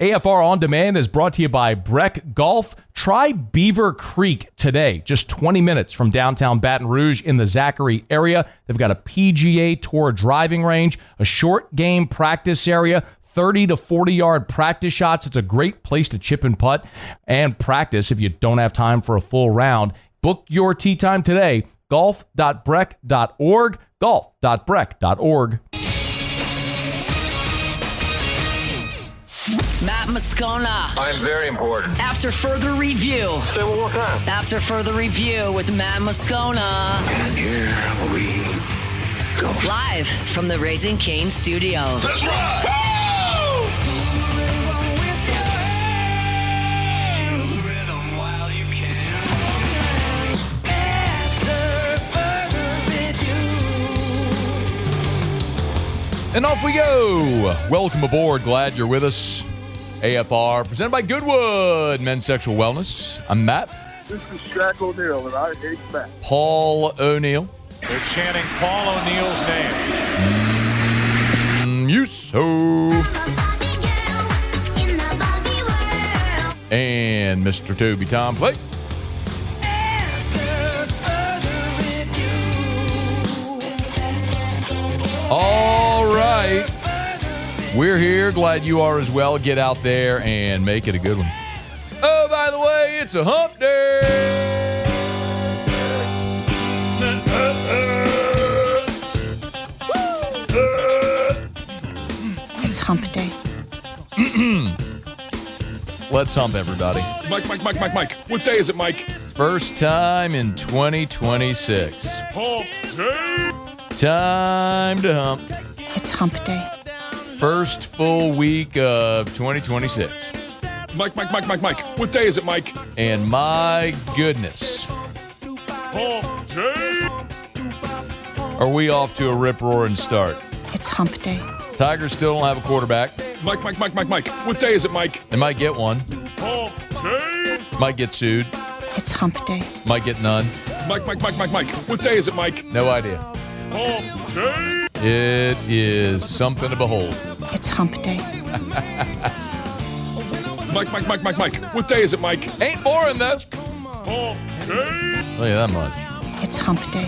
AFR On Demand is brought to you by Breck Golf. Try Beaver Creek today, just 20 minutes from downtown Baton Rouge in the Zachary area. They've got a PGA Tour driving range, a short game practice area, 30 to 40-yard practice shots. It's a great place to chip and putt and practice if you don't have time for a full round. Book your tee time today, golf.breck.org, golf.breck.org. Matt Moscona. I'm very important. After further review. Say it one more time. After further review with Matt Moscona. And here we go. Live from the Raising Cane studio. Let's ride! And off we go. Welcome aboard. Glad you're with us. AFR, presented by Goodwood Men's Sexual Wellness. I'm Matt. This is Shaq O'Neal, and I hate Matt. Paul O'Neal. They're chanting Paul O'Neal's name. You so. And Mr. Toby Tom Plate. All right. We're here. Glad you are as well. Get out there and make it a good one. Oh, by the way, it's a hump day. It's hump day. Let's hump, everybody. Mike. What day is it, Mike? First time in 2026. Hump day. Time to hump. It's hump day. First full week of 2026. Mike. What day is it, Mike? And my goodness, Hump day. are we off to a rip-roaring start. It's hump day. Tigers still don't have a quarterback. Mike. What day is it, Mike? They might get one. Hump day. Might get sued. It's hump day. Might get none. Mike. What day is it, Mike? No idea. Hump day. It is something to behold. It's hump day. Mike. What day is it, Mike? Ain't boring, though. Hump day. Tell you that much. It's hump day.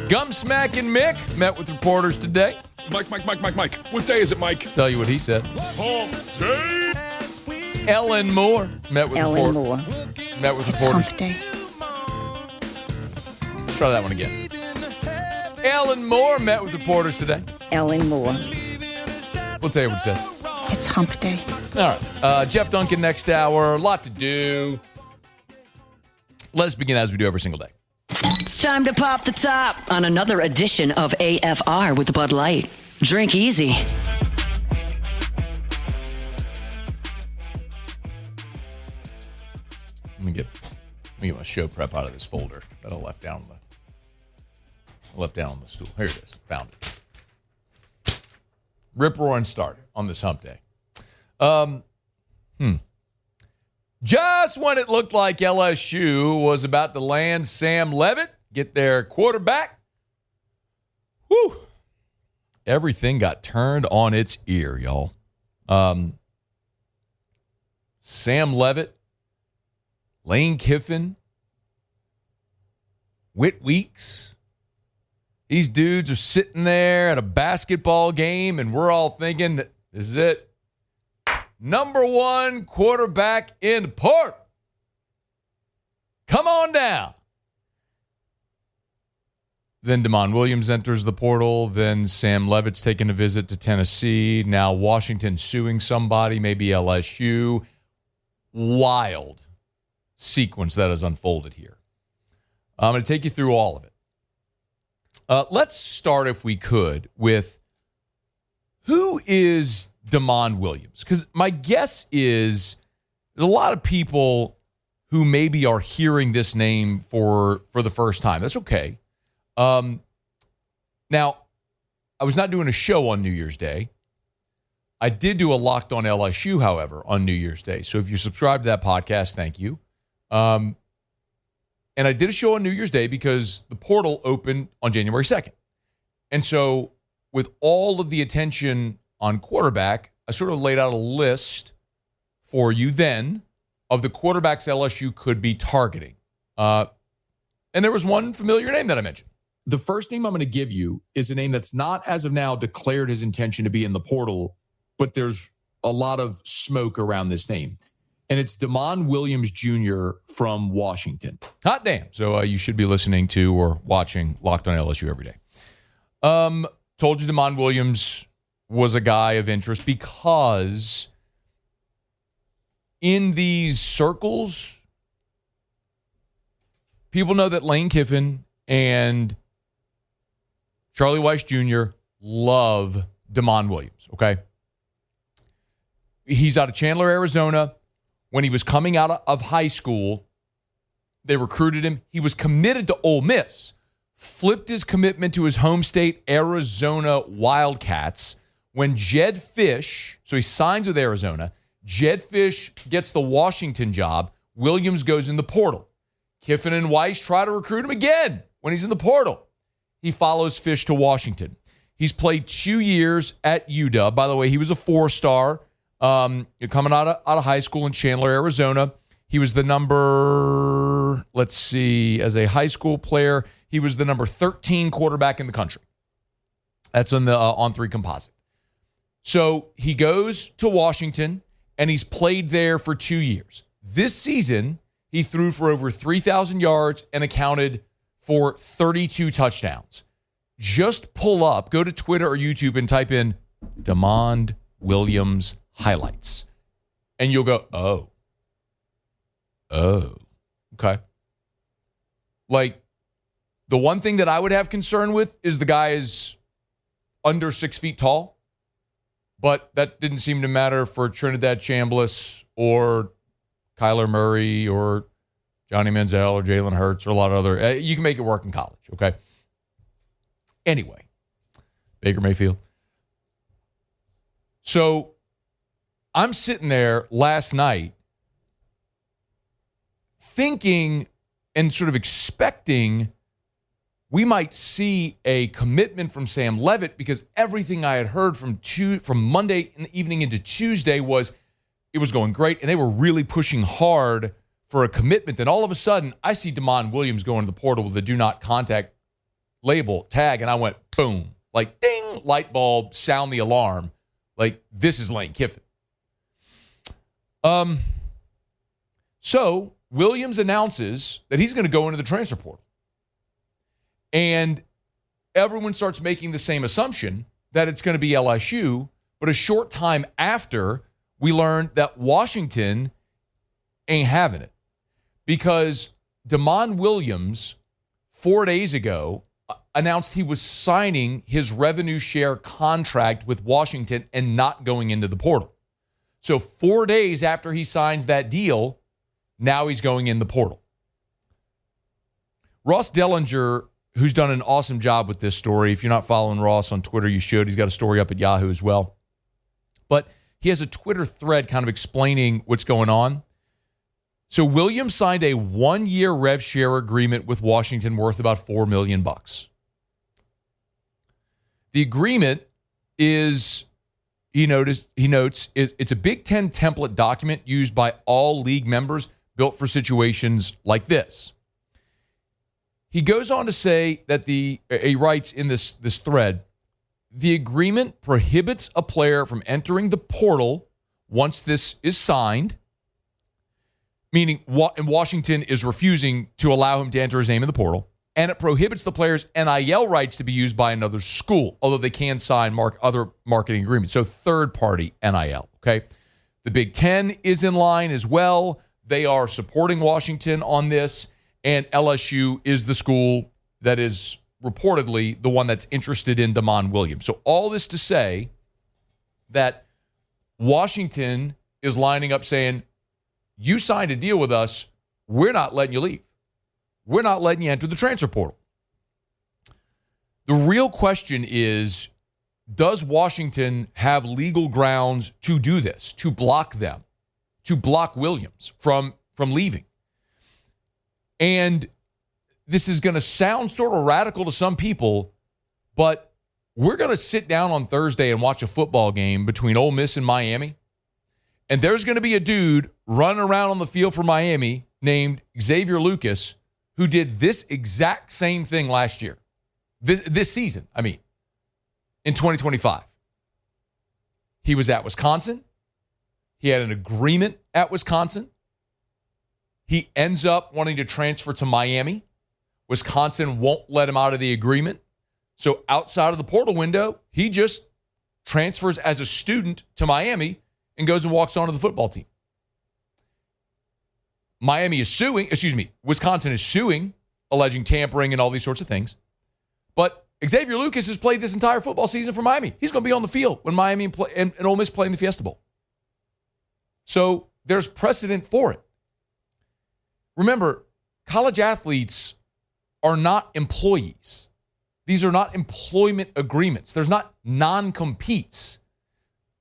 Gumsmackin' Mick met with reporters today. Mike. What day is it, Mike? Tell you what he said. Hump day. Ellen Moore met with Ellen reporters. Moore. Met with It's reporters. hump day. Let's try that one again. Ellen Moore met with reporters today. Ellen Moore. Let's say what he said. It's hump day. All right. Jeff Duncan next hour. A lot to do. Let's begin as we do every single day. It's time to pop the top on another edition of AFR with Bud Light. Drink easy. Let me get my show prep out of this folder that I left down on the stool. Here it is. Found it. Rip roaring start on this hump day. Just when it looked like LSU was about to land Sam Leavitt, get their quarterback, everything got turned on its ear, y'all. Sam Leavitt, Lane Kiffin, Whit Weeks. These dudes are sitting there at a basketball game, and we're all thinking, this is it. Number one quarterback in the port. Come on down. Then DeMond Williams enters the portal. Then Sam Leavitt's taking a visit to Tennessee. Now Washington suing somebody, maybe LSU. Wild sequence that has unfolded here. I'm going to take you through all of it. Let's start, if we could, with who is DeMond Williams? Because my guess is there's a lot of people who maybe are hearing this name for the first time. That's okay. Now, I was not doing a show on New Year's Day. I did do a Locked on LSU, however, on New Year's Day. So if you subscribe to that podcast, thank you. And I did a show on New Year's Day because the portal opened on January 2nd. And so with all of the attention on quarterback, I sort of laid out a list for you then of the quarterbacks LSU could be targeting. And there was one familiar name that I mentioned. The first name I'm going to give you is a name that's not, as of now, declared his intention to be in the portal, but there's a lot of smoke around this name. And it's Damon Williams Jr. from Washington. Hot damn. So you should be listening to or watching Locked on LSU every day. Told you Damon Williams was a guy of interest because in these circles, people know that Lane Kiffin and Charlie Weiss Jr. love Damon Williams, okay? He's out of Chandler, Arizona. When he was coming out of high school, they recruited him. He was committed to Ole Miss, flipped his commitment to his home state, Arizona Wildcats. When Jed Fish, so he signs with Arizona, Jed Fish gets the Washington job, Williams goes in the portal. Kiffin and Weiss try to recruit him again when he's in the portal. He follows Fish to Washington. He's played 2 years at UW. By the way, he was a 4-star coming out of high school in Chandler, Arizona. He was the number, as a high school player, he was the number 13 quarterback in the country. That's on the on-3 composite. So he goes to Washington, and he's played there for 2 years. This season, he threw for over 3,000 yards and accounted for 32 touchdowns. Just go to Twitter or YouTube and type in Damon Williams highlights. And you'll go, oh, okay. Like, the one thing that I would have concern with is the guy is under 6 feet tall, but that didn't seem to matter for Trinidad Chambliss or Kyler Murray or Johnny Manziel or Jalen Hurts or a lot of other. You can make it work in college, okay? Anyway, Baker Mayfield. So I'm sitting there last night thinking and sort of expecting we might see a commitment from Sam Leavitt because everything I had heard from Monday evening into Tuesday was it was going great and they were really pushing hard for a commitment. And all of a sudden, I see Damon Williams going to the portal with a do not contact label tag, and I went, boom, like ding, light bulb, sound the alarm. Like, this is Lane Kiffin. So Williams announces that he's going to go into the transfer portal. And everyone starts making the same assumption that it's going to be LSU, but a short time after, we learned that Washington ain't having it. Because Damon Williams, 4 days ago, announced he was signing his revenue share contract with Washington and not going into the portal. So 4 days after he signs that deal, now he's going in the portal. Ross Dellinger, who's done an awesome job with this story. If you're not following Ross on Twitter, you should. He's got a story up at Yahoo as well. But he has a Twitter thread kind of explaining what's going on. So Williams signed a 1-year rev share agreement with Washington worth about $4 million. The agreement is, he notes, it's a Big Ten template document used by all league members built for situations like this. He goes on to say that he writes in this thread, the agreement prohibits a player from entering the portal once this is signed, meaning Washington is refusing to allow him to enter his name in the portal, and it prohibits the player's NIL rights to be used by another school, although they can sign other marketing agreements. So third-party NIL, okay? The Big Ten is in line as well. They are supporting Washington on this, and LSU is the school that is reportedly the one that's interested in Damon Williams. So all this to say that Washington is lining up saying, you signed a deal with us, we're not letting you leave. We're not letting you enter the transfer portal. The real question is, does Washington have legal grounds to do this, to block them, to block Williams from leaving? And this is going to sound sort of radical to some people, but we're going to sit down on Thursday and watch a football game between Ole Miss and Miami, and there's going to be a dude running around on the field for Miami named Xavier Lucas who did this exact same thing last year, this season, in 2025. He was at Wisconsin. He had an agreement at Wisconsin. He ends up wanting to transfer to Miami. Wisconsin won't let him out of the agreement. So outside of the portal window, he just transfers as a student to Miami and goes and walks onto the football team. Wisconsin is suing, alleging tampering and all these sorts of things. But Xavier Lucas has played this entire football season for Miami. He's going to be on the field when Miami and Ole Miss play in the Fiesta Bowl. So there's precedent for it. Remember, college athletes are not employees. These are not employment agreements. There's not non-competes.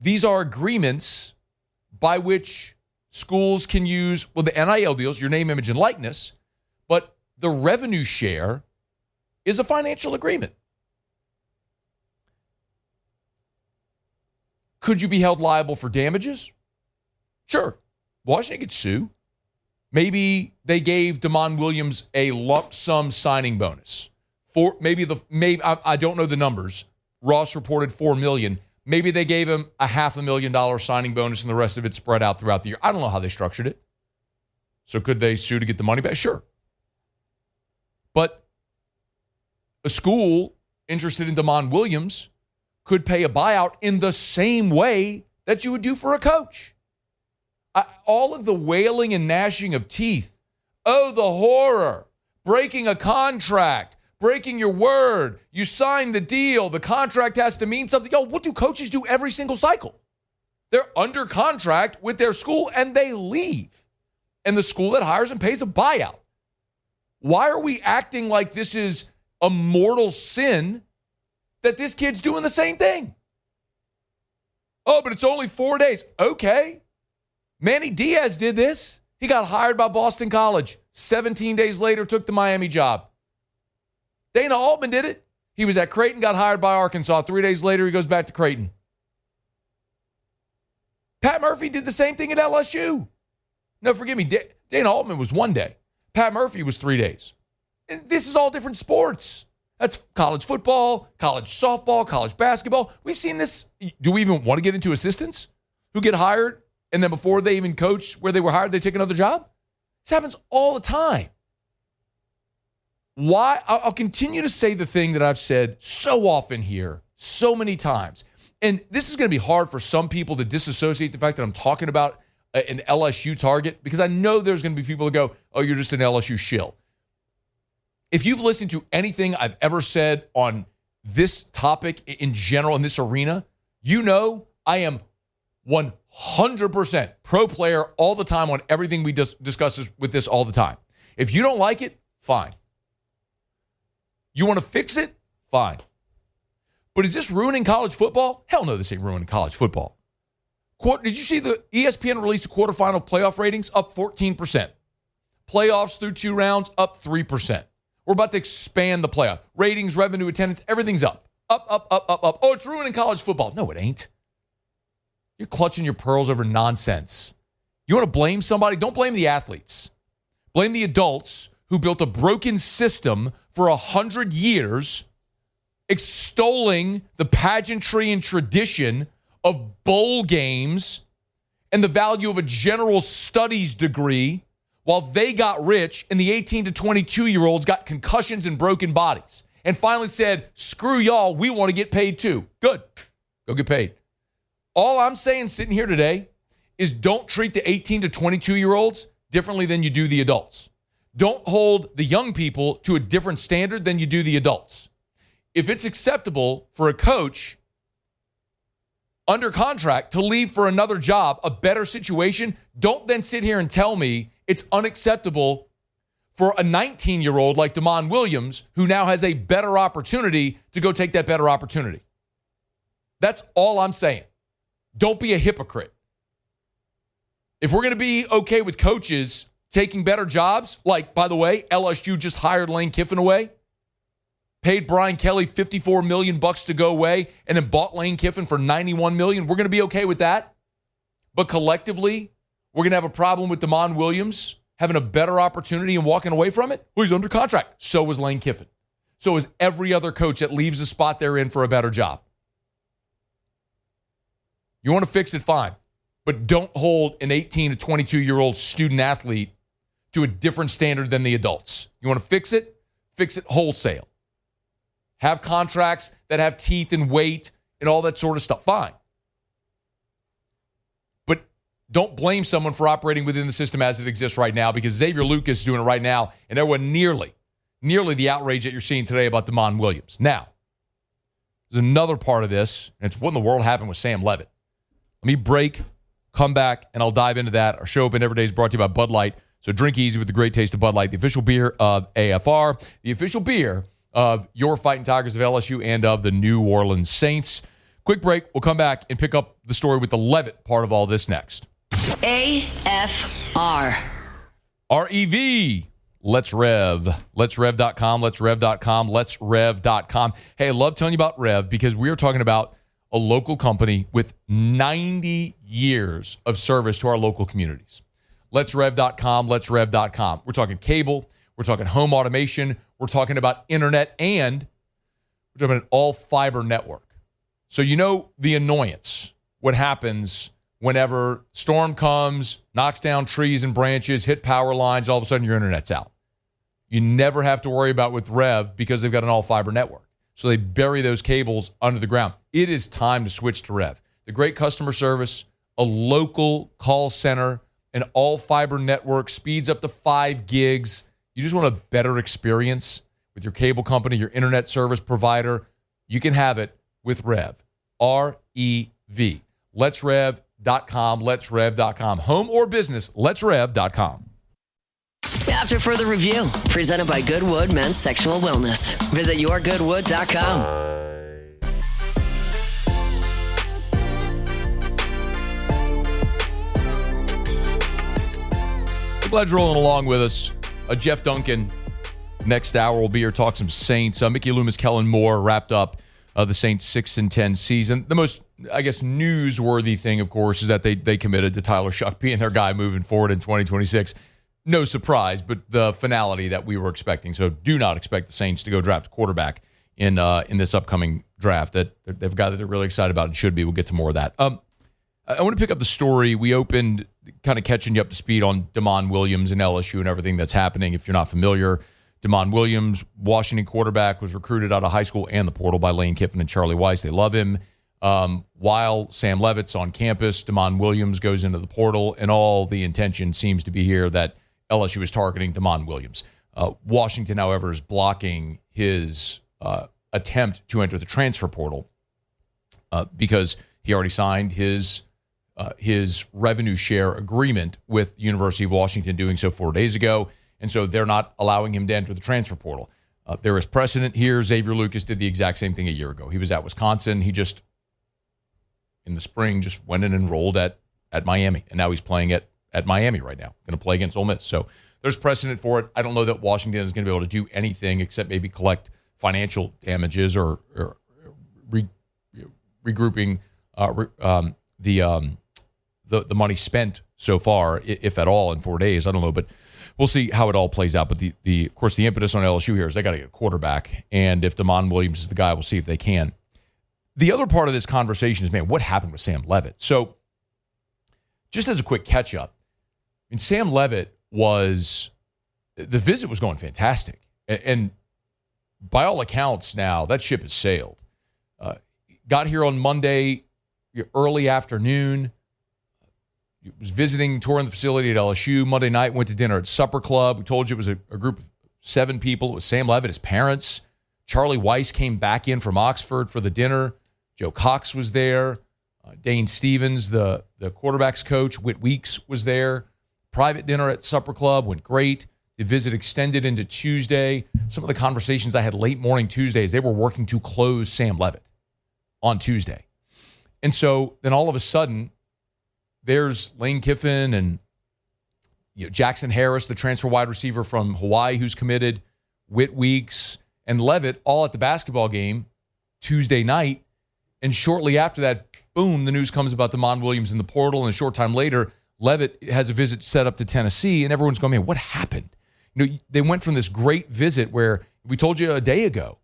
These are agreements by which schools can use, the NIL deals, your name, image, and likeness, but the revenue share is a financial agreement. Could you be held liable for damages? Sure. Washington could sue. Maybe they gave Damon Williams a lump sum signing bonus. I don't know the numbers. Ross reported $4 million. Maybe they gave him a $500,000 signing bonus and the rest of it spread out throughout the year. I don't know how they structured it. So could they sue to get the money back? Sure. But a school interested in Damon Williams could pay a buyout in the same way that you would do for a coach. All of the wailing and gnashing of teeth. Oh, the horror. Breaking a contract. Breaking your word. You signed the deal. The contract has to mean something. What do coaches do every single cycle? They're under contract with their school and they leave. And the school that hires them pays a buyout. Why are we acting like this is a mortal sin that this kid's doing the same thing? Oh, but it's only 4 days. Okay. Manny Diaz did this. He got hired by Boston College. 17 days later, took the Miami job. Dana Altman did it. He was at Creighton, got hired by Arkansas. 3 days later, he goes back to Creighton. Pat Murphy did the same thing at LSU. No, forgive me. Dana Altman was 1 day. Pat Murphy was 3 days. And this is all different sports. That's college football, college softball, college basketball. We've seen this. Do we even want to get into assistants who get hired and then before they even coach where they were hired, they take another job? This happens all the time. Why? I'll continue to say the thing that I've said so often here, so many times. And this is going to be hard for some people to disassociate the fact that I'm talking about an LSU target, because I know there's going to be people that go, oh, you're just an LSU shill. If you've listened to anything I've ever said on this topic in general, in this arena, you know I am 100% pro player all the time on everything we discuss with this all the time. If you don't like it, fine. You want to fix it? Fine. But is this ruining college football? Hell no, this ain't ruining college football. Did you see the ESPN release the quarterfinal playoff ratings? Up 14%. Playoffs through 2 rounds, up 3%. We're about to expand the playoff. Ratings, revenue, attendance, everything's up. Up. Oh, it's ruining college football. No, it ain't. You're clutching your pearls over nonsense. You want to blame somebody? Don't blame the athletes. Blame the adults who built a broken system for 100 years, extolling the pageantry and tradition of bowl games and the value of a general studies degree, while they got rich and the 18 to 22-year-olds got concussions and broken bodies and finally said, screw y'all, we want to get paid too. Good. Go get paid. All I'm saying sitting here today is don't treat the 18 to 22-year-olds differently than you do the adults. Don't hold the young people to a different standard than you do the adults. If it's acceptable for a coach under contract to leave for another job, a better situation, don't then sit here and tell me it's unacceptable for a 19-year-old like Damon Williams, who now has a better opportunity to go take that better opportunity. That's all I'm saying. Don't be a hypocrite. If we're going to be okay with coaches taking better jobs, like, by the way, LSU just hired Lane Kiffin away, paid Brian Kelly $54 million to go away, and then bought Lane Kiffin for $91 million, we're going to be okay with that. But collectively, we're going to have a problem with Damon Williams having a better opportunity and walking away from it. Well, he's under contract. So was Lane Kiffin. So is every other coach that leaves the spot they're in for a better job. You want to fix it, fine. But don't hold an 18 to 22-year-old student athlete to a different standard than the adults. You want to fix it wholesale. Have contracts that have teeth and weight and all that sort of stuff. Fine. But don't blame someone for operating within the system as it exists right now, because Xavier Lucas is doing it right now, and there was nearly the outrage that you're seeing today about Damon Williams. Now, there's another part of this, and it's what in the world happened with Sam Leavitt. Let me break, come back, and I'll dive into that. Our show open every day is brought to you by Bud Light. So drink easy with the great taste of Bud Light, the official beer of AFR, the official beer of your Fighting Tigers of LSU and of the New Orleans Saints. Quick break. We'll come back and pick up the story with the Leavitt part of all this next. AFR. REV. Let's Rev. Let's Rev.com. Let's Rev.com. Let's Rev.com. Hey, I love telling you about Rev because we are talking about a local company with 90 years of service to our local communities. Let's Rev.com. Let's Rev.com. We're talking cable. We're talking home automation. We're talking about internet, and we're talking about an all-fiber network. So you know the annoyance, what happens whenever storm comes, knocks down trees and branches, hit power lines, all of a sudden your internet's out. You never have to worry about with Rev because they've got an all-fiber network. So they bury those cables under the ground. It is time to switch to Rev. The great customer service, a local call center, an all-fiber network, speeds up to 5 gigs. You just want a better experience with your cable company, your internet service provider. You can have it with Rev. R-E-V. Let'sRev.com. Let'sRev.com. Home or business, Let'sRev.com. After further review, presented by Goodwood Men's Sexual Wellness. Visit yourgoodwood.com. Glad you're rolling along with us. Jeff Duncan, next hour, will be here, talk some Saints. Mickey Loomis, Kellen Moore wrapped up the Saints 6-10 season. The most, I guess, newsworthy thing, of course, is that they committed to Tyler Shuck being their guy moving forward in 2026. No surprise, but the finality that we were expecting. So do not expect the Saints to go draft a quarterback in this upcoming draft. That they've got that they're really excited about and should be. We'll get to more of that. I want to pick up the story. We opened kind of catching you up to speed on Damon Williams and LSU and everything that's happening. If you're not familiar, Damon Williams, Washington quarterback, was recruited out of high school and the portal by Lane Kiffin and Charlie Weiss. They love him. While Sam Leavitt's on campus, Damon Williams goes into the portal, and all the intention seems to be here that LSU is targeting Damon Williams. Washington, however, is blocking his attempt to enter the transfer portal because he already signed his revenue share agreement with the University of Washington, doing so 4 days ago. And so they're not allowing him to enter the transfer portal. There is precedent here. Xavier Lucas did the exact same thing a year ago. He was at Wisconsin. He just, in the spring, just went and enrolled at Miami. And now he's playing at Miami right now. Going to play against Ole Miss. So there's precedent for it. I don't know that Washington is going to be able to do anything except maybe collect financial damages or regrouping the money spent so far, if at all, in 4 days. I don't know, but we'll see how it all plays out. But of course, the impetus on LSU here is they got to get a quarterback, and if Damon Williams is the guy, we'll see if they can. The other part of this conversation is, man, what happened with Sam Leavitt? So, just as a quick catch up, I mean, Sam Leavitt the visit was going fantastic, and by all accounts, now that ship has sailed. Got here on Monday early afternoon. Was visiting, touring the facility at LSU. Monday night, went to dinner at Supper Club. We told you it was a group of 7 people. It was Sam Leavitt, his parents. Charlie Weiss came back in from Oxford for the dinner. Joe Cox was there. Dane Stevens, the quarterback's coach. Whit Weeks was there. Private dinner at Supper Club went great. The visit extended into Tuesday. Some of the conversations I had late morning Tuesdays, they were working to close Sam Leavitt on Tuesday. And so then all of a sudden, there's Lane Kiffin and Jackson Harris, the transfer wide receiver from Hawaii who's committed, Whit Weeks, and Leavitt all at the basketball game Tuesday night. And shortly after that, boom, the news comes about Damon Williams in the portal. And a short time later, Leavitt has a visit set up to Tennessee. And everyone's going, man, what happened? They went from this great visit where we told you a day ago,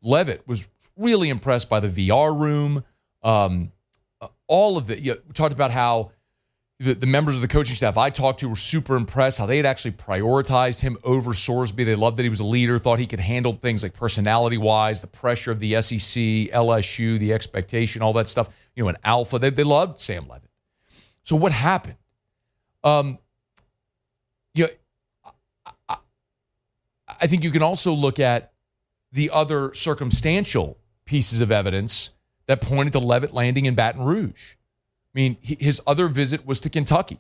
Leavitt was really impressed by the VR room. All of it. We talked about how the members of the coaching staff I talked to were super impressed, how they had actually prioritized him over Sorsby. They loved that he was a leader, thought he could handle things like personality-wise, the pressure of the SEC, LSU, the expectation, all that stuff. An alpha. They loved Sam Leavitt. So what happened? I think you can also look at the other circumstantial pieces of evidence that pointed to Leavitt landing in Baton Rouge. I mean, his other visit was to Kentucky,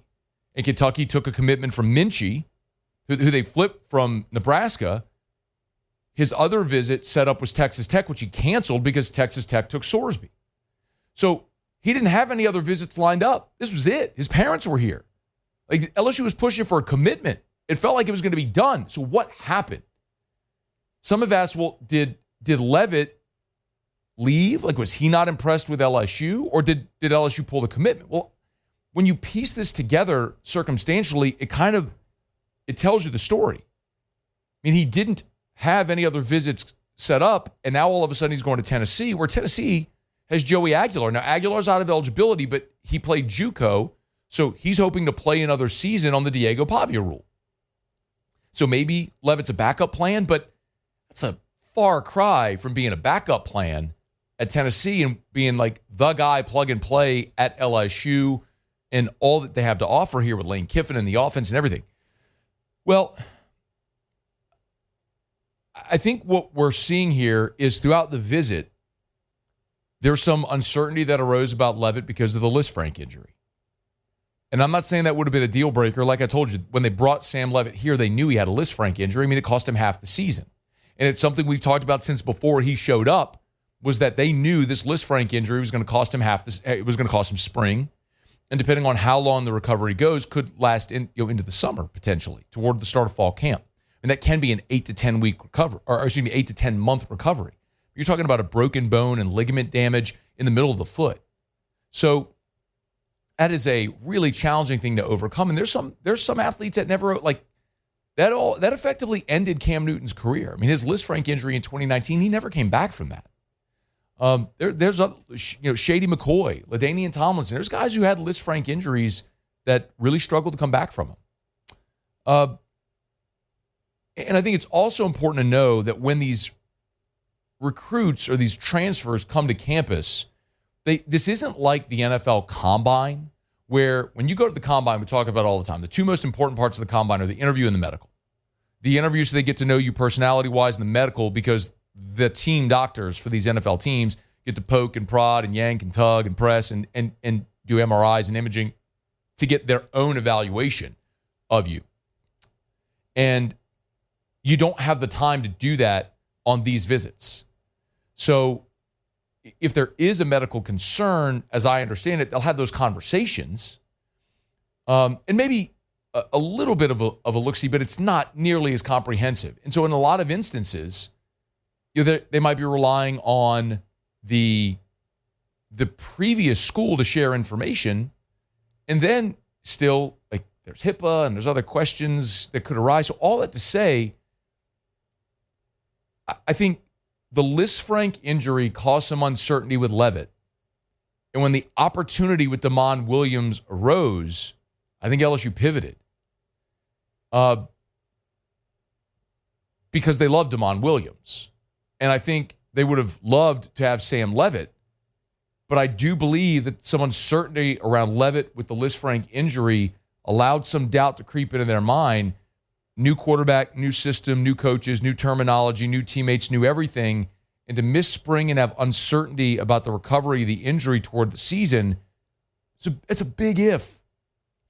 and Kentucky took a commitment from Minchie, who they flipped from Nebraska. His other visit set up was Texas Tech, which he canceled because Texas Tech took Sorsby. So he didn't have any other visits lined up. This was it. His parents were here. Like, LSU was pushing for a commitment. It felt like it was going to be done. So what happened? Some have asked, well, did Leavitt leave? Like, was he not impressed with LSU, or did LSU pull the commitment? Well, when you piece this together circumstantially, it tells you the story. I mean, he didn't have any other visits set up, and now all of a sudden he's going to Tennessee, where Tennessee has Joey Aguilar. Now, Aguilar's out of eligibility, but he played JUCO, so he's hoping to play another season on the Diego Pavia rule. So maybe Leavitt's a backup plan, but that's a far cry from being a backup plan at Tennessee and being like the guy plug and play at LSU and all that they have to offer here with Lane Kiffin and the offense and everything. Well, I think what we're seeing here is throughout the visit, there's some uncertainty that arose about Leavitt because of the Lisfranc injury. And I'm not saying that would have been a deal breaker. Like I told you, when they brought Sam Leavitt here, they knew he had a Lisfranc injury. I mean, it cost him half the season. And it's something we've talked about since before he showed up, was that they knew this Lisfranc injury was going to cost him it was going to cost him spring. And depending on how long the recovery goes, could last into the summer, potentially, toward the start of fall camp. And that can be an 8 to 10 week recovery, or 8 to 10 month recovery. You're talking about a broken bone and ligament damage in the middle of the foot. So that is a really challenging thing to overcome. And there's some athletes that never, like, that effectively ended Cam Newton's career. I mean, his Lisfranc injury in 2019, he never came back from that. There's Shady McCoy, LaDainian Tomlinson. There's guys who had Lisfranc injuries that really struggled to come back from them. And I think it's also important to know that when these recruits or these transfers come to campus, this isn't like the NFL Combine, where when you go to the Combine, we talk about it all the time, the two most important parts of the Combine are the interview and the medical. The interview, so they get to know you personality-wise, and the medical, because the team doctors for these NFL teams get to poke and prod and yank and tug and press and do MRIs and imaging to get their own evaluation of you. And you don't have the time to do that on these visits. So if there is a medical concern, as I understand it, they'll have those conversations. And maybe a little bit of a look-see, but it's not nearly as comprehensive. And so in a lot of instances, they might be relying on the previous school to share information, and then still, like, there's HIPAA and there's other questions that could arise. So all that to say, I think the Lisfranc injury caused some uncertainty with Leavitt. And when the opportunity with Damon Williams arose, I think LSU pivoted. Because they love Damon Williams. And I think they would have loved to have Sam Leavitt. But I do believe that some uncertainty around Leavitt with the Lisfranc injury allowed some doubt to creep into their mind. New quarterback, new system, new coaches, new terminology, new teammates, new everything. And to miss spring and have uncertainty about the recovery of the injury toward the season, it's a big if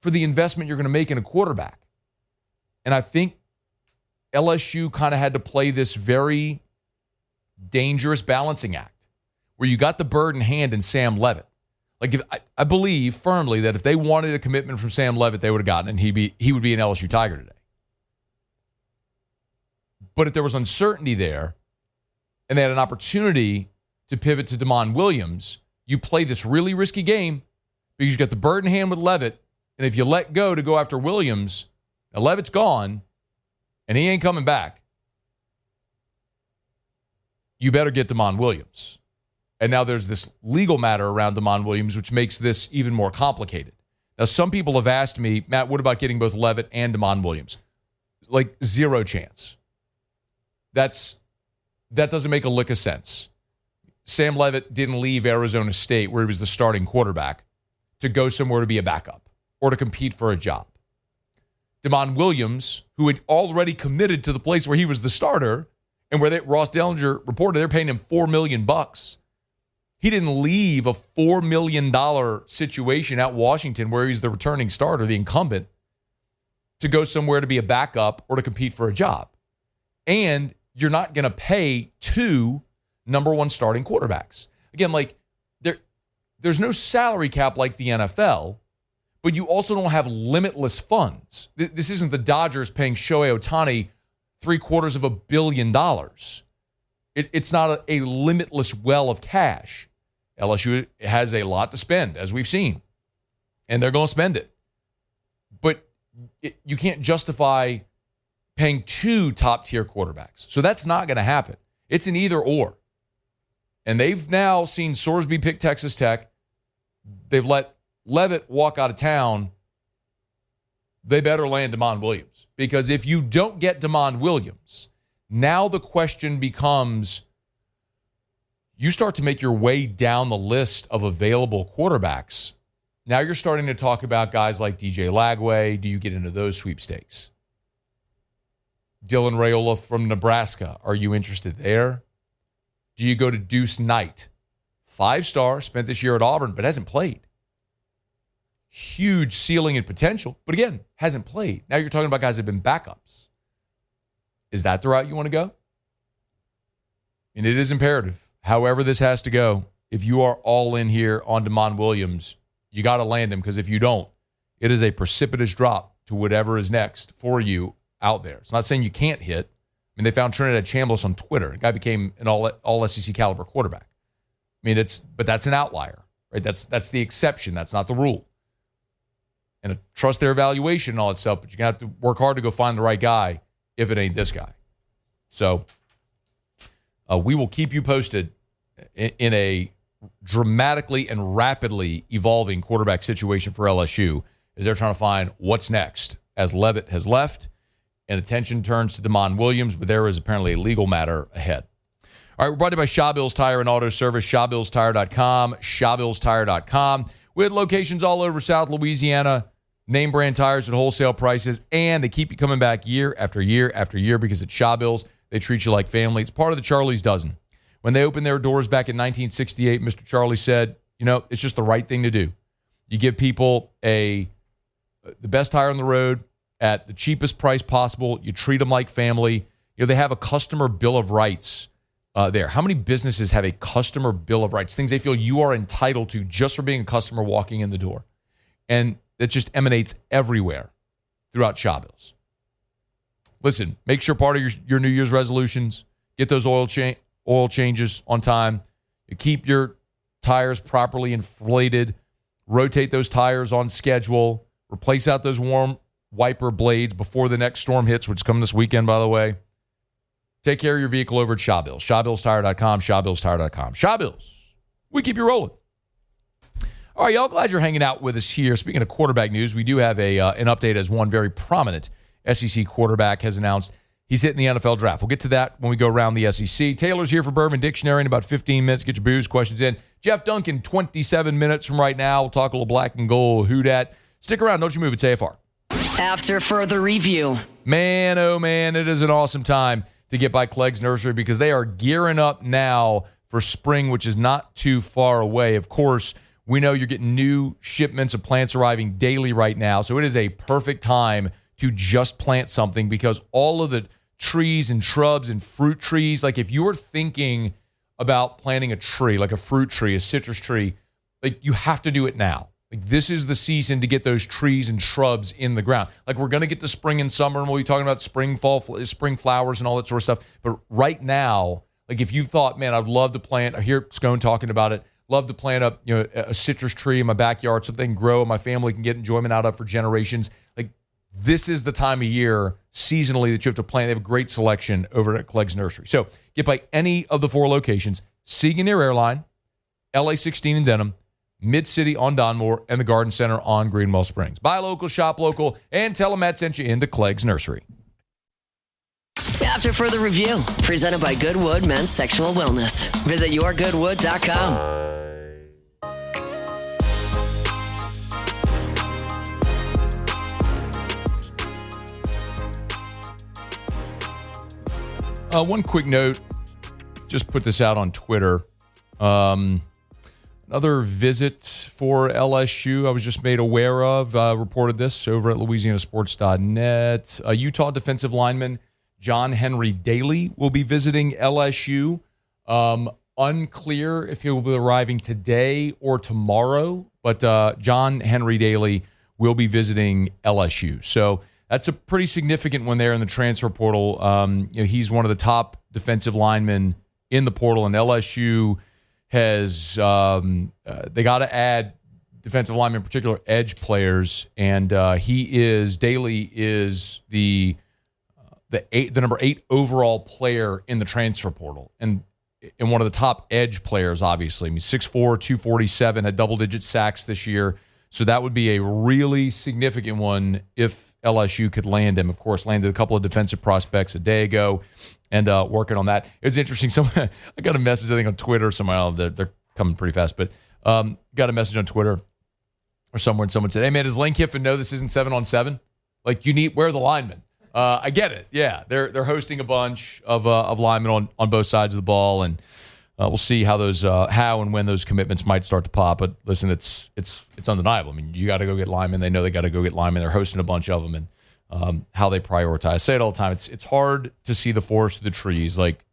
for the investment you're going to make in a quarterback. And I think LSU kind of had to play this very dangerous balancing act where you got the bird in hand in Sam Leavitt. Like, I believe firmly that if they wanted a commitment from Sam Leavitt, they would have gotten it, and he would be an LSU Tiger today. But if there was uncertainty there and they had an opportunity to pivot to Damon Williams, you play this really risky game because you got the bird in hand with Leavitt. And if you let go to go after Williams, now Leavitt's gone and he ain't coming back. You better get Damon Williams. And now there's this legal matter around Damon Williams, which makes this even more complicated. Now, some people have asked me, Matt, what about getting both Leavitt and Damon Williams? Like, zero chance. That doesn't make a lick of sense. Sam Leavitt didn't leave Arizona State, where he was the starting quarterback, to go somewhere to be a backup or to compete for a job. Damon Williams, who had already committed to the place where he was the starter, and where Ross Dellinger reported they're paying him $4 million. He didn't leave a $4 million situation at Washington where he's the returning starter, the incumbent, to go somewhere to be a backup or to compete for a job. And you're not going to pay two number one starting quarterbacks. Again, like there's no salary cap like the NFL, but you also don't have limitless funds. This isn't the Dodgers paying Shohei Ohtani $750 million. It's not a limitless well of cash. LSU has a lot to spend, as we've seen, and they're going to spend it. But you can't justify paying two top-tier quarterbacks. So that's not going to happen. It's an either-or. And they've now seen Sorsby pick Texas Tech. They've let Leavitt walk out of town. They better land Damon Williams. Because if you don't get Damon Williams, now the question becomes, you start to make your way down the list of available quarterbacks. Now you're starting to talk about guys like DJ Lagway. Do you get into those sweepstakes? Dylan Raiola from Nebraska. Are you interested there? Do you go to Deuce Knight? 5-star, spent this year at Auburn, but hasn't played. Huge ceiling and potential, but again, hasn't played. Now you're talking about guys that have been backups. Is that the route you want to go? And it is imperative. However this has to go, if you are all in here on Damon Williams, you got to land him, because if you don't, it is a precipitous drop to whatever is next for you out there. It's not saying you can't hit. I mean, they found Trinidad Chambliss on Twitter. The guy became an all SEC caliber quarterback. I mean, but that's an outlier, right? That's the exception. That's not the rule. And trust their evaluation and all that stuff, but you're going to have to work hard to go find the right guy if it ain't this guy. So we will keep you posted in a dramatically and rapidly evolving quarterback situation for LSU as they're trying to find what's next as Leavitt has left and attention turns to Damon Williams, but there is apparently a legal matter ahead. All right, we're brought to you by Shawbills Tire and Auto Service, ShawBillsTire.com, ShawBillsTire.com. We have locations all over South Louisiana, name brand tires at wholesale prices, and they keep you coming back year after year after year because at Shawbills, they treat you like family. It's part of the Charlie's Dozen. When they opened their doors back in 1968, Mr. Charlie said, it's just the right thing to do. You give people the best tire on the road at the cheapest price possible. You treat them like family. They have a customer bill of rights there. How many businesses have a customer bill of rights, things they feel you are entitled to just for being a customer walking in the door? And it just emanates everywhere throughout Shawbills. Listen, make sure part of your New Year's resolutions, get those oil changes on time. You keep your tires properly inflated. Rotate those tires on schedule. Replace out those warm wiper blades before the next storm hits, which is coming this weekend, by the way. Take care of your vehicle over at Shawbills. ShawBillsTire.com, ShawBillsTire.com. Shawbills, we keep you rolling. All right, y'all, glad you're hanging out with us here. Speaking of quarterback news, we do have an update as one very prominent SEC quarterback has announced he's hitting the NFL draft. We'll get to that when we go around the SEC. Taylor's here for Bourbon Dictionary in about 15 minutes. Get your booze questions in. Jeff Duncan, 27 minutes from right now. We'll talk a little black and gold. Who dat? Stick around. Don't you move. It's AFR. After further review. Man, oh man, it is an awesome time to get by Clegg's Nursery because they are gearing up now for spring, which is not too far away. Of course, we know you're getting new shipments of plants arriving daily right now, so it is a perfect time to just plant something because all of the trees and shrubs and fruit trees, like if you were thinking about planting a tree, like a fruit tree, a citrus tree, like you have to do it now. Like, this is the season to get those trees and shrubs in the ground. Like, we're going to get to spring and summer, and we'll be talking about spring flowers and all that sort of stuff. But right now, like, if you thought, man, I'd love to plant, I hear Scone talking about it, love to plant up, a citrus tree in my backyard, something can grow and my family can get enjoyment out of for generations. Like, this is the time of year seasonally that you have to plant. They have a great selection over at Clegg's Nursery. So get by any of the 4 locations: Siegen near Airline, LA 16 in Denham, Mid-City on Donmore, and the Garden Center on Greenwell Springs. Buy local, shop local, and tell them Matt sent you into Clegg's Nursery. After further review, presented by Goodwood Men's Sexual Wellness. Visit yourgoodwood.com. One quick note, just put this out on Twitter. Another visit for LSU I was just made aware of. Reported this over at LouisianaSports.net. Utah defensive lineman John Henry Daly will be visiting LSU. Unclear if he will be arriving today or tomorrow, but John Henry Daly will be visiting LSU. So that's a pretty significant one there in the transfer portal. He's one of the top defensive linemen in the portal, and LSU has they got to add defensive linemen, in particular edge players, and Daly is the number 8 overall player in the transfer portal, and one of the top edge players, obviously. I mean, 6'4", 247, had double-digit sacks this year, so that would be a really significant one if LSU could land him. Of course, landed a couple of defensive prospects a day ago, and working on that. It was interesting. I got a message, I think, on Twitter. They're coming pretty fast, but got a message on Twitter or somewhere, and someone said, "Hey man, does Lane Kiffin know this isn't 7-on-7? Like, where are the linemen?" I get it. Yeah, they're hosting a bunch of linemen on both sides of the ball, and we'll see how and when those commitments might start to pop. But listen, it's undeniable. I mean, you got to go get linemen. They know they got to go get linemen. They're hosting a bunch of them, and how they prioritize. I say it all the time. It's hard to see the forest of the trees. Like,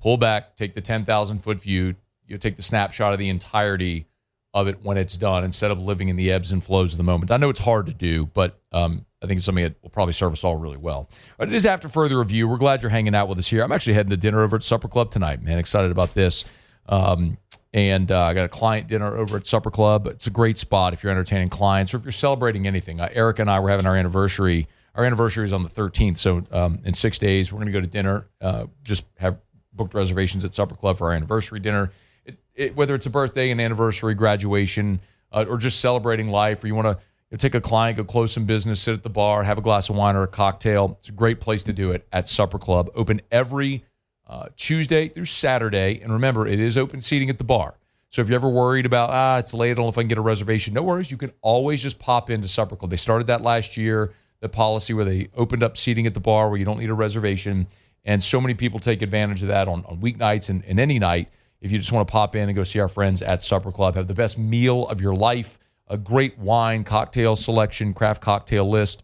pull back, take the 10,000-foot view. You take the snapshot of the entirety of it when it's done, instead of living in the ebbs and flows of the moment. I know it's hard to do, but I think it's something that will probably serve us all really well. But it is after further review. We're glad you're hanging out with us here. I'm actually heading to dinner over at Supper Club tonight, man. Excited about this. And I got a client dinner over at Supper Club. It's a great spot if you're entertaining clients or if you're celebrating anything. Eric and I were having our anniversary. Our anniversary is on the 13th, so in 6 days, we're going to go to dinner. Just have booked reservations at Supper Club for our anniversary dinner. Whether it's a birthday, an anniversary, graduation, or just celebrating life, or you want to take a client, go close some business, sit at the bar, have a glass of wine or a cocktail, it's a great place to do it at Supper Club. Open every Tuesday through Saturday. And remember, it is open seating at the bar. So if you're ever worried about, it's late, I don't know if I can get a reservation, no worries. You can always just pop into Supper Club. They started that last year, the policy where they opened up seating at the bar where you don't need a reservation. And so many people take advantage of that on weeknights and any night. If you just want to pop in and go see our friends at Supper Club, have the best meal of your life, a great wine, cocktail selection, craft cocktail list.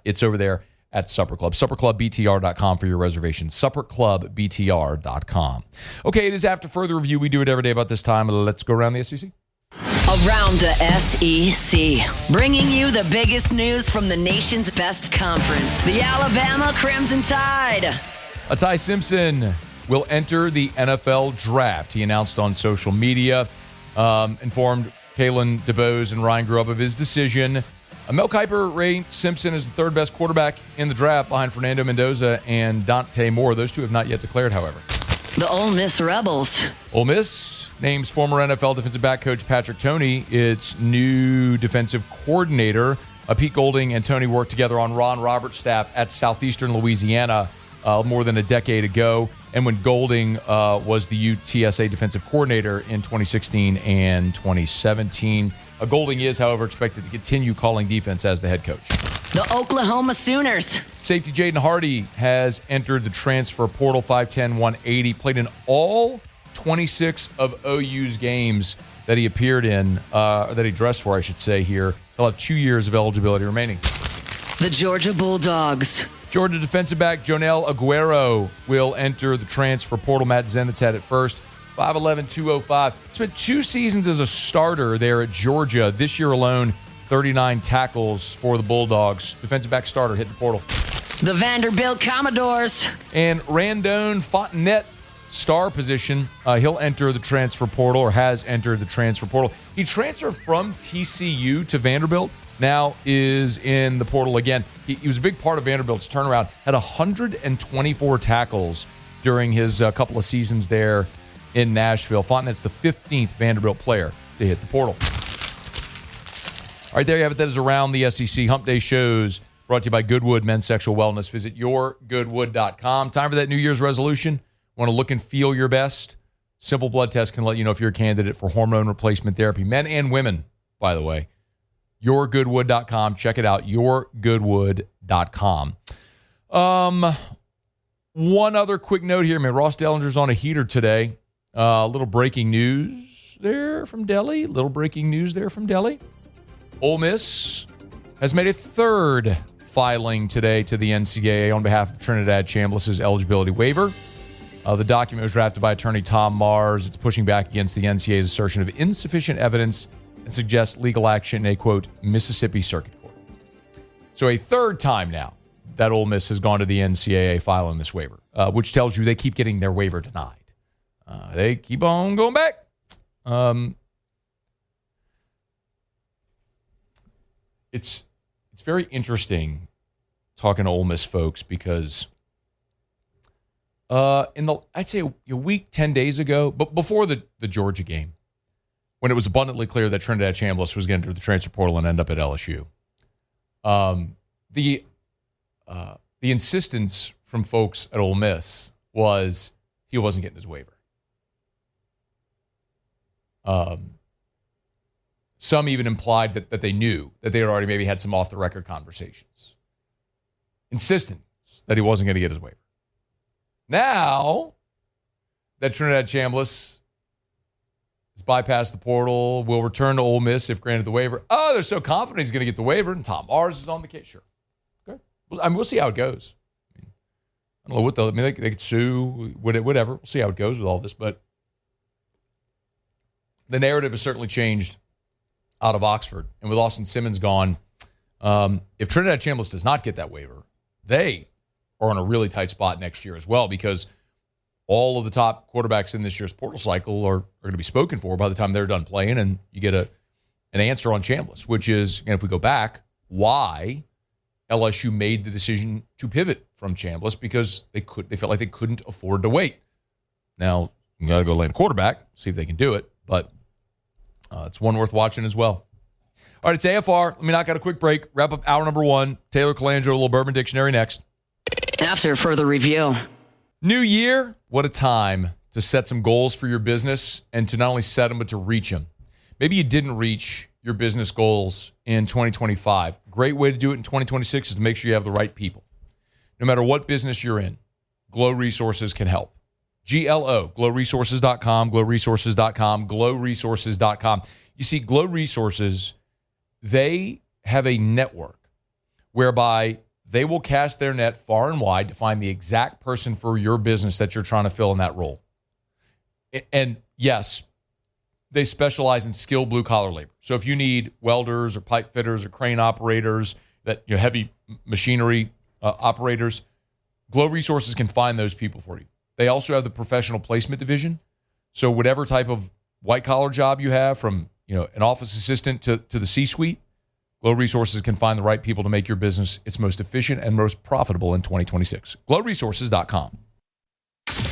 It's over there at Supper Club. SupperClubBTR.com for your reservations. SupperClubBTR.com. Okay, it is after further review. We do it every day about this time. Let's go around the SEC. Around the SEC, bringing you the biggest news from the nation's best conference, the Alabama Crimson Tide. Ty Simpson will enter the NFL draft. He announced on social media, informed Kalen DeBose and Ryan Grubb of his decision. Mel Kiper ranked Simpson as the third best quarterback in the draft behind Fernando Mendoza and Dante Moore. Those two have not yet declared, however. The Ole Miss Rebels. Ole Miss names former NFL defensive back coach Patrick Toney its new defensive coordinator. Pete Golding and Toney worked together on Ron Roberts' staff at Southeastern Louisiana more than a decade ago, and when Golding was the UTSA defensive coordinator in 2016 and 2017. Golding is, however, expected to continue calling defense as the head coach. The Oklahoma Sooners. Safety Jaden Hardy has entered the transfer portal, 5'10", 180, played in all 26 of OU's games that he appeared in, that he dressed for, I should say here. He'll have 2 years of eligibility remaining. The Georgia Bulldogs. Georgia defensive back Jonel Aguero will enter the transfer portal. Matt Zenitz had it first. 5'11", 205. Spent 2 seasons as a starter there at Georgia. This year alone, 39 tackles for the Bulldogs. Defensive back starter hit the portal. The Vanderbilt Commodores. And Randone Fontenette, star position, he'll enter the transfer portal, or has entered the transfer portal. He transferred from TCU to Vanderbilt, now is in the portal again. He was a big part of Vanderbilt's turnaround, had 124 tackles during his couple of seasons there in Nashville. Fontenette's the 15th Vanderbilt player to hit the portal. All right, there you have it. That is Around the SEC Hump Day shows, brought to you by Goodwood Men's Sexual Wellness. Visit yourgoodwood.com. Time for that New Year's resolution. Want to look and feel your best? Simple blood test can let you know if you're a candidate for hormone replacement therapy. Men and women, by the way. Yourgoodwood.com. Check it out. Yourgoodwood.com. One other quick note here, man. Ross Dellinger's on a heater today. A little breaking news there from Delhi. Ole Miss has made a third filing today to the NCAA on behalf of Trinidad Chambliss' eligibility waiver. The document was drafted by attorney Tom Mars. It's pushing back against the NCAA's assertion of insufficient evidence and suggests legal action in a, quote, Mississippi Circuit Court. So a third time now that Ole Miss has gone to the NCAA filing this waiver, which tells you they keep getting their waiver denied. They keep on going back. It's very interesting talking to Ole Miss folks because I'd say a week, 10 days ago, but before the Georgia game, when it was abundantly clear that Trinidad Chambliss was going to do the transfer portal and end up at LSU, the insistence from folks at Ole Miss was he wasn't getting his waiver. Some even implied that they knew that they had already maybe had some off-the-record conversations. Insistent that he wasn't going to get his waiver. Now that Trinidad Chambliss has bypassed the portal, will return to Ole Miss if granted the waiver. Oh, they're so confident he's going to get the waiver, and Tom Mars is on the case. Sure. Okay. I mean, we'll see how it goes. I don't know what they could sue, whatever. We'll see how it goes with all this, but the narrative has certainly changed out of Oxford. And with Austin Simmons gone, if Trinidad Chambliss does not get that waiver, they are in a really tight spot next year as well, because all of the top quarterbacks in this year's portal cycle are going to be spoken for by the time they're done playing, and you get an answer on Chambliss, which is, and if we go back, why LSU made the decision to pivot from Chambliss, because they felt like they couldn't afford to wait. Now, you got to go land a quarterback, see if they can do it, but it's one worth watching as well. All right, it's AFR. Let me knock out a quick break. Wrap up hour number 1. Taylor Colangelo, a little Bourbon Dictionary next. After further review. New year, what a time to set some goals for your business and to not only set them, but to reach them. Maybe you didn't reach your business goals in 2025. Great way to do it in 2026 is to make sure you have the right people. No matter what business you're in, Glow Resources can help. GLO, glowresources.com, glowresources.com, glowresources.com. You see, Glow Resources, they have a network whereby they will cast their net far and wide to find the exact person for your business that you're trying to fill in that role. And yes, they specialize in skilled blue-collar labor. So if you need welders or pipe fitters or crane operators, heavy machinery operators, Glow Resources can find those people for you. They also have the professional placement division. So whatever type of white-collar job you have, from an office assistant to the C-suite, Glow Resources can find the right people to make your business its most efficient and most profitable in 2026. GlowResources.com.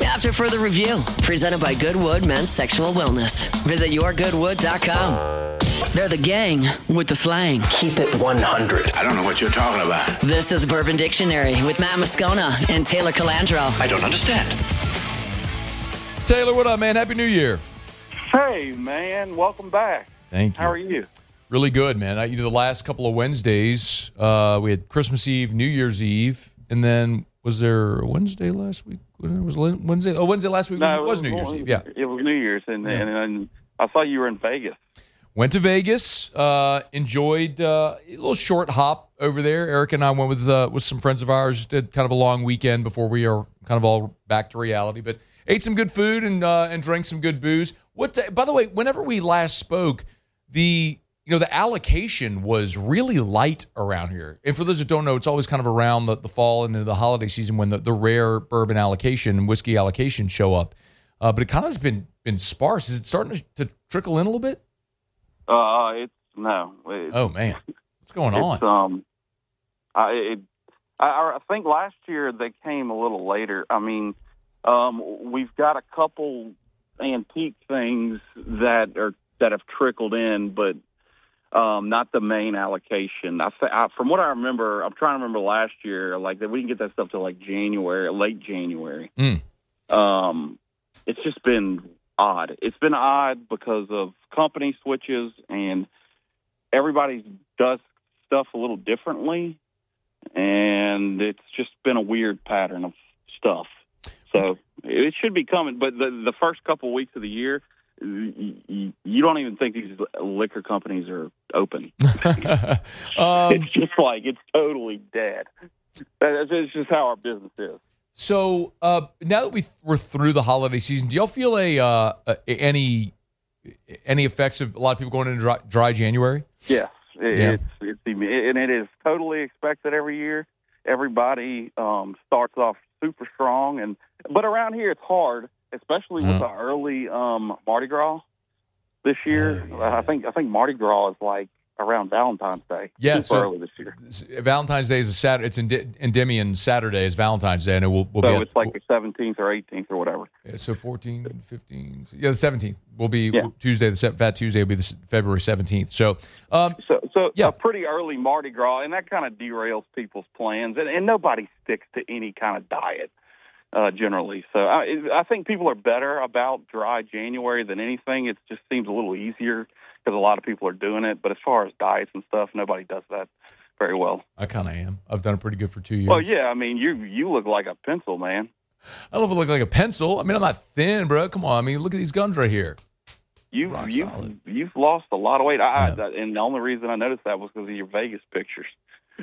After further review, presented by Goodwood Men's Sexual Wellness. Visit yourgoodwood.com. They're the gang with the slang. Keep it 100. I don't know what you're talking about. This is Bourbon Dictionary with Matt Moscona and Taylor Colangelo. I don't understand. Taylor, what up, man? Happy New Year. Hey, man. Welcome back. Thank you. How are you? Really good, man. The last couple of Wednesdays, we had Christmas Eve, New Year's Eve, and then was there a Wednesday last week? Was it Wednesday? Oh, Wednesday last week was New Year's Eve. Yeah, it was New Year's, and I saw you were in Vegas. Went to Vegas. Enjoyed a little short hop over there. Eric and I went with some friends of ours. Did kind of a long weekend before we are kind of all back to reality. But ate some good food and drank some good booze. By the way, whenever we last spoke, the allocation was really light around here. And for those that don't know, it's always kind of around the fall and into the holiday season when the rare bourbon allocation and whiskey allocation show up. But it kind of has been sparse. Is it starting to trickle in a little bit? Oh man, what's going on? I think last year they came a little later. I mean, we've got a couple antique things that have trickled in, but not the main allocation. From what I remember, I'm trying to remember last year, like that we didn't get that stuff till like late January. It's just been odd. It's been odd because of company switches and everybody does stuff a little differently, and it's just been a weird pattern of stuff. So it should be coming, but the first couple weeks of the year, you don't even think these liquor companies are open. It's just like it's totally dead. It's just how our business is. So now that we're through the holiday season, do y'all feel any effects of a lot of people going into dry January? Yes, and it is totally expected every year. Everybody starts off super strong, but around here it's hard, especially with the early Mardi Gras this year. I think Mardi Gras is like around Valentine's Day. Yeah, super early this year. Valentine's Day is a Saturday. It's Endymion. Saturday is Valentine's Day, and it's like the 17th or 18th or whatever. Yeah, so 14, 15. Yeah, the 17th will be Tuesday. The Fat Tuesday will be the February 17th. So a pretty early Mardi Gras, and that kind of derails people's plans, and nobody sticks to any kind of diet generally. So I think people are better about dry January than anything. It just seems a little easier because a lot of people are doing it. But as far as diets and stuff, nobody does that very well. I kind of am. I've done it pretty good for 2 years. Well, yeah. I mean, you look like a pencil, man. I don't know if I look like a pencil. I mean, I'm not thin, bro. Come on. I mean, look at these guns right here. You've lost a lot of weight. And the only reason I noticed that was because of your Vegas pictures.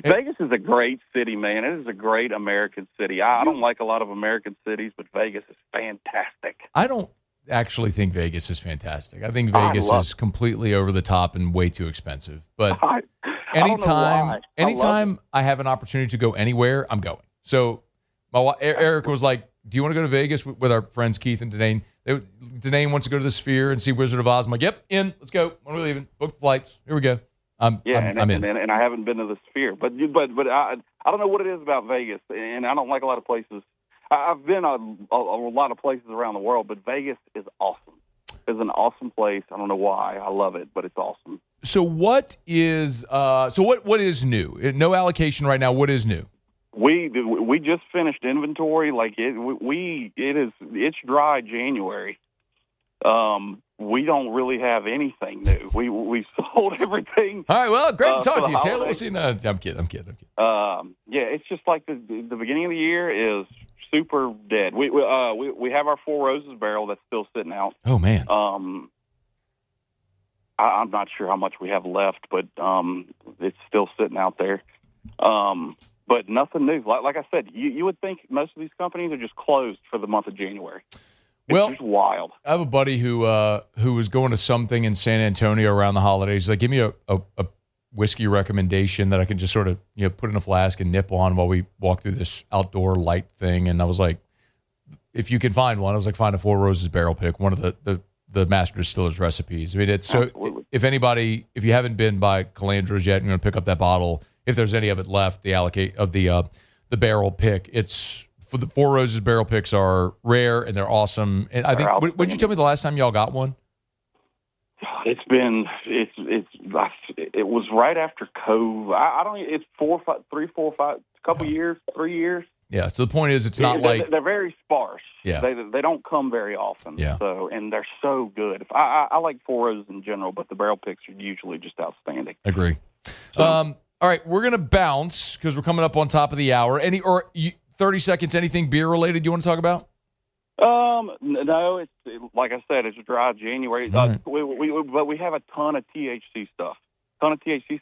Vegas is a great city, man. It is a great American city. I don't like a lot of American cities, but Vegas is fantastic. I don't actually think Vegas is fantastic. I think Vegas is completely over the top and way too expensive. But anytime I have an opportunity to go anywhere, I'm going. So Erica was like, do you want to go to Vegas with our friends Keith and Danae? Danae wants to go to the Sphere and see Wizard of Oz. I'm like, yep, in. Let's go. When are we leaving? Book the flights. Here we go. I'm in. And I haven't been to the Sphere, but I don't know what it is about Vegas, and I don't like a lot of places. I've been a lot of places around the world, but Vegas is awesome. It's an awesome place. I don't know why. I love it, but it's awesome. So what is what is new? No allocation right now. What is new? We just finished inventory. Like it's dry January. We don't really have anything new. We sold everything. All right. Well, great to talk to you, Taylor. We'll see. No, I'm kidding. It's just like the beginning of the year is super dead. We have our Four Roses barrel that's still sitting out. Oh man. I'm not sure how much we have left, but it's still sitting out there. But nothing new. Like I said, you would think most of these companies are just closed for the month of January. It's just wild. I have a buddy who was going to something in San Antonio around the holidays. He's like, give me a whiskey recommendation that I can just sort of put in a flask and nip on while we walk through this outdoor light thing. And I was like, if you can find one, I was like, find a Four Roses barrel pick, one of the master distiller's recipes. I mean, it's Absolutely. So if you haven't been by Calandra's yet and you're going to pick up that bottle, if there's any of it left, the barrel pick, it's for the Four Roses barrel picks are rare and they're awesome. And I think, would you tell me the last time y'all got one? It was right after COVID. I don't. It's 4, 5, 3, 4, 5, a couple years, 3 years. Yeah. So the point is, it's not like they're very sparse. Yeah. They don't come very often. Yeah. So and they're so good. I like Four Roses in general, but the barrel picks are usually just outstanding. Agree. All right, we're gonna bounce because we're coming up on top of the hour. 30 seconds. Anything beer related you want to talk about? No, it's like I said, it's a dry January. Right. But we have a ton of THC stuff. And THC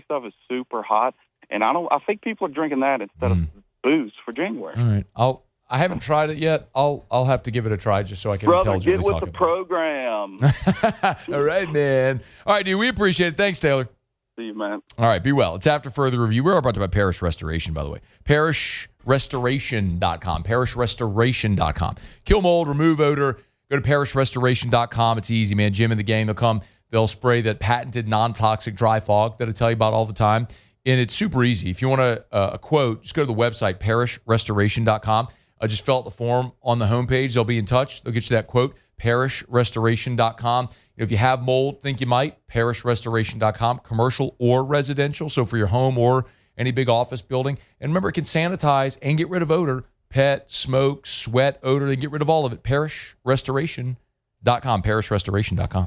stuff is super hot. And I think people are drinking that instead of booze for January. All right, I haven't tried it yet. I'll have to give it a try just so I can Brother, get intelligently with talk the about program. it. All right, man. All right, dude, we appreciate it. Thanks, Taylor. See you, man. All right, be well. It's after further review. We're brought to you by Parish Restoration, by the way. ParishRestoration.com. ParishRestoration.com. Kill mold, remove odor. Go to ParishRestoration.com. It's easy, man. Jim and the gang, they'll come. They'll spray that patented non-toxic dry fog that I tell you about all the time. And it's super easy. If you want a quote, just go to the website, ParishRestoration.com. Just fill out the form on the homepage. They'll be in touch. They'll get you that quote, ParishRestoration.com. If you have mold, think you might, ParishRestoration.com, commercial or residential, so for your home or any big office building. And remember, it can sanitize and get rid of odor, pet, smoke, sweat, odor. They get rid of all of it. ParishRestoration.com, ParishRestoration.com.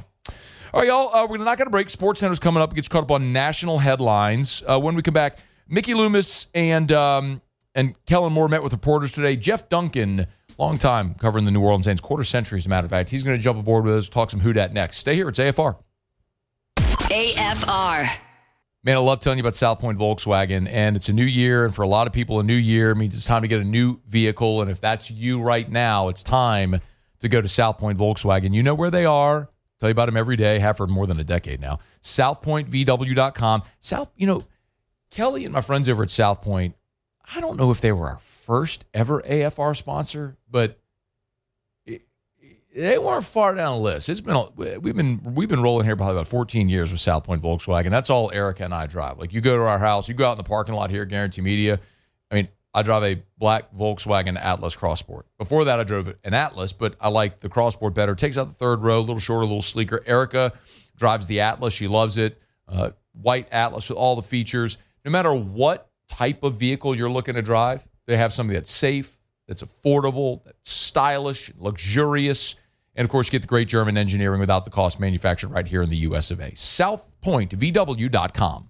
All right, y'all, we're not going to break. SportsCenter's coming up. Get you caught up on national headlines. When we come back, Mickey Loomis and Kellen Moore met with reporters today. Jeff Duncan, long time covering the New Orleans Saints, quarter century as a matter of fact. He's going to jump aboard with us, talk some Who Dat next. Stay here. It's AFR. AFR. Man, I love telling you about South Point Volkswagen, and it's a new year, and for a lot of people, a new year means it's time to get a new vehicle, and if that's you right now, it's time to go to South Point Volkswagen. You know where they are. Tell you about them every day, have for more than a decade now. SouthPointVW.com. Kelly and my friends over at South Point, I don't know if they were our first ever AFR sponsor, but they weren't far down the list. We've been rolling here probably about 14 years with South Point Volkswagen. That's all Erica and I drive. Like, you go to our house, you go out in the parking lot here at Guarantee Media. I mean, I drive a black Volkswagen Atlas Crossport. Before that, I drove an Atlas, but I like the Crossport better. It takes out the third row, a little shorter, a little sleeker. Erica drives the Atlas. She loves it. White Atlas with all the features. No matter what type of vehicle you're looking to drive, they have something that's safe, that's affordable, that's stylish, luxurious, and, of course, you get the great German engineering without the cost, manufactured right here in the U.S. of A. SouthPointVW.com.